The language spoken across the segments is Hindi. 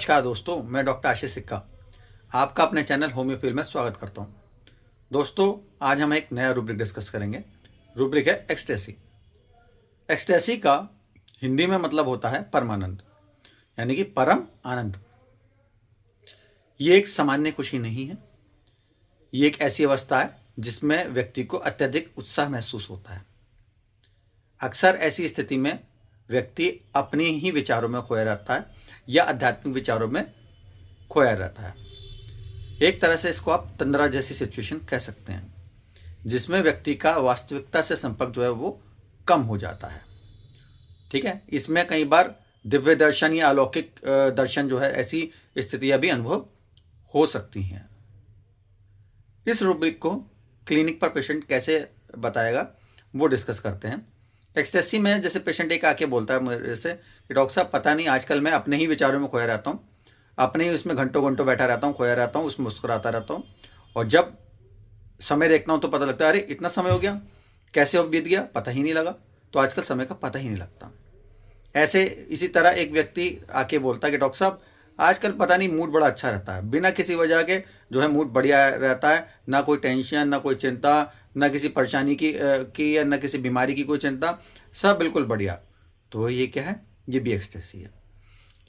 नमस्कार दोस्तों, मैं डॉक्टर आशीष सिक्का आपका अपने चैनल होम्योपैथी में स्वागत करता हूं। दोस्तों, आज हम एक नया रूब्रिक डिस्कस करेंगे। रूब्रिक है एक्सटेसी। एक्सटेसी का हिंदी में मतलब होता है परमानंद, यानी कि परम आनंद। ये एक सामान्य खुशी नहीं है, ये एक ऐसी अवस्था है जिसमें व्यक्ति को अत्यधिक उत्साह महसूस होता है। अक्सर ऐसी स्थिति में व्यक्ति अपने ही विचारों में खोया रहता है या आध्यात्मिक विचारों में खोया रहता है। एक तरह से इसको आप तंद्रा जैसी सिचुएशन कह सकते हैं, जिसमें व्यक्ति का वास्तविकता से संपर्क जो है वो कम हो जाता है। ठीक है, इसमें कई बार दिव्य दर्शन या अलौकिक दर्शन जो है, ऐसी स्थितियां भी अनुभव हो सकती हैं। इस रूब्रिक को क्लिनिक पर पेशेंट कैसे बताएगा वो डिस्कस करते हैं। एक्सटेसी में जैसे पेशेंट एक आके बोलता है मेरे से कि डॉक्टर साहब पता नहीं, आजकल मैं अपने ही विचारों में खोया रहता हूँ, अपने ही उसमें घंटों घंटों बैठा रहता हूँ, खोया रहता हूँ, उसमें मुस्कुराता रहता हूँ, और जब समय देखता हूँ तो पता लगता है अरे इतना समय हो गया, कैसे अब बीत गया, पता ही नहीं लगा। तो आजकल समय का पता ही नहीं लगता। ऐसे इसी तरह एक व्यक्ति आके बोलता है कि डॉक्टर साहब आजकल पता नहीं मूड बड़ा अच्छा रहता है, बिना किसी वजह के जो है मूड बढ़िया रहता है, ना कोई टेंशन, ना कोई चिंता, ना किसी परेशानी की या ना किसी बीमारी की कोई चिंता, सब बिल्कुल बढ़िया। तो ये क्या है? ये भी एक्सटेसी है।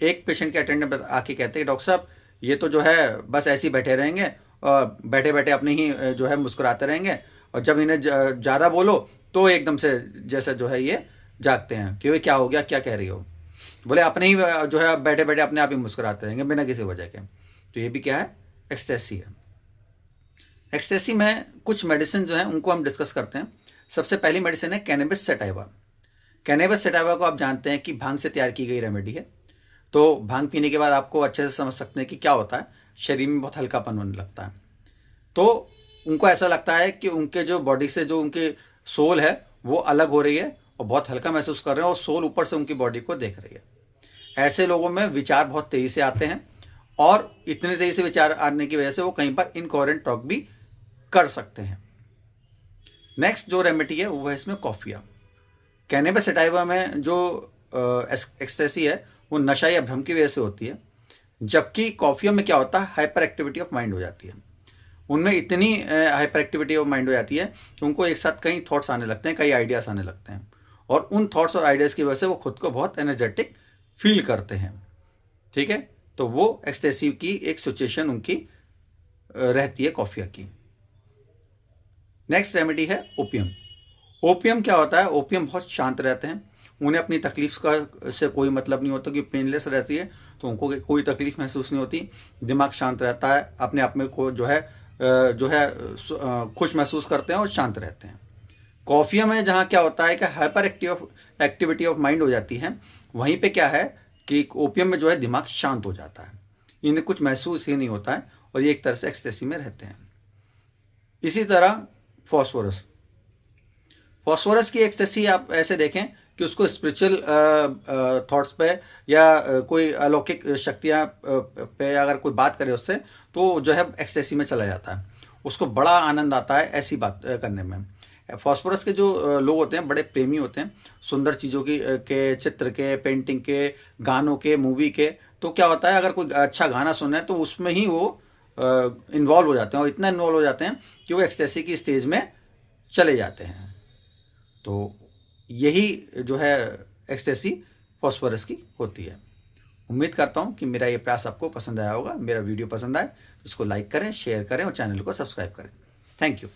एक पेशेंट के अटेंडेंट आके कहते हैं डॉक्टर साहब ये तो जो है बस ऐसे ही बैठे रहेंगे और बैठे बैठे अपने ही जो है मुस्कुराते रहेंगे, और जब इन्हें ज़्यादा बोलो तो एकदम से जैसे जो है ये जागते हैं कि क्या हो गया, क्या कह रही हो। बोले अपने ही जो है बैठे बैठे अपने आप ही मुस्कुराते रहेंगे बिना किसी वजह के। तो ये भी क्या है? एक्सटेसी है। एक्सटेसी में कुछ मेडिसिन जो है उनको हम डिस्कस करते हैं। सबसे पहली मेडिसिन है कैनबिस सैटाइवा। कैनबिस सैटाइवा को आप जानते हैं कि भांग से तैयार की गई रेमेडी है। तो भांग पीने के बाद आपको अच्छे से समझ सकते हैं कि क्या होता है, शरीर में बहुत हल्कापन होने लगता है। तो उनको ऐसा लगता है कि उनके जो बॉडी से जो उनकी सोल है वो अलग हो रही है और बहुत हल्का महसूस कर रहे हैं, और सोल ऊपर से उनकी बॉडी को देख रही है। ऐसे लोगों में विचार बहुत तेजी से आते हैं, और इतने तेजी से विचार आने की वजह से वो कहीं पर इनकोहेरेंट टॉक भी कर सकते हैं। नेक्स्ट जो रेमेडी है वो है इसमें कॉफिया। कैनबिस सैटाइवा में जो एक्सटेसी है वो नशा या भ्रम की वजह से होती है, जबकि कॉफिया में क्या होता है, हाइपर एक्टिविटी ऑफ माइंड हो जाती है। उनमें इतनी हाइपर एक्टिविटी ऑफ माइंड हो जाती है कि उनको एक साथ कई थॉट्स आने लगते हैं, कई आइडियाज आने लगते हैं, और उन थॉट्स और आइडियाज़ की वजह से वो खुद को बहुत एनर्जेटिक फील करते हैं। ठीक है, तो वो एक्सटेसी की एक सिचुएशन उनकी रहती है कॉफिया की। नेक्स्ट रेमेडी है ओपियम। ओपियम क्या होता है? ओपियम बहुत शांत रहते हैं, उन्हें अपनी तकलीफ का से कोई मतलब नहीं होता, कि पेनलेस रहती है तो उनको कोई तकलीफ महसूस नहीं होती, दिमाग शांत रहता है, अपने आप में को जो है खुश महसूस करते हैं और शांत रहते हैं। कॉफिया में जहाँ क्या होता है कि हाइपर एक्टिविटी ऑफ माइंड हो जाती है, वहीं पे क्या है कि ओपियम में जो है दिमाग शांत हो जाता है, इन्हें कुछ महसूस ही नहीं होता है, और ये एक तरह से एक्सटेसी में रहते हैं। इसी तरह फॉस्फोरस। फॉस्फोरस की एक्सटेसी आप ऐसे देखें कि उसको स्पिरिचुअल थॉट्स पे या कोई अलौकिक शक्तियाँ पे अगर कोई बात करे उससे, तो जो है एक्सटेसी में चला जाता है, उसको बड़ा आनंद आता है ऐसी बात करने में। फॉस्फोरस के जो लोग होते हैं बड़े प्रेमी होते हैं, सुंदर चीज़ों की के, चित्र के, पेंटिंग के, गानों के, मूवी के। तो क्या होता है, अगर कोई अच्छा गाना सुने तो उसमें ही वो इन्वॉल्व हो जाते हैं, और इतना इन्वॉल्व हो जाते हैं कि वो एक्सटेसी की स्टेज में चले जाते हैं। तो यही जो है एक्सटेसी फॉस्फोरस की होती है। उम्मीद करता हूँ कि मेरा ये प्रयास आपको पसंद आया होगा। मेरा वीडियो पसंद आए तो इसको लाइक करें, शेयर करें और चैनल को सब्सक्राइब करें। Thank you.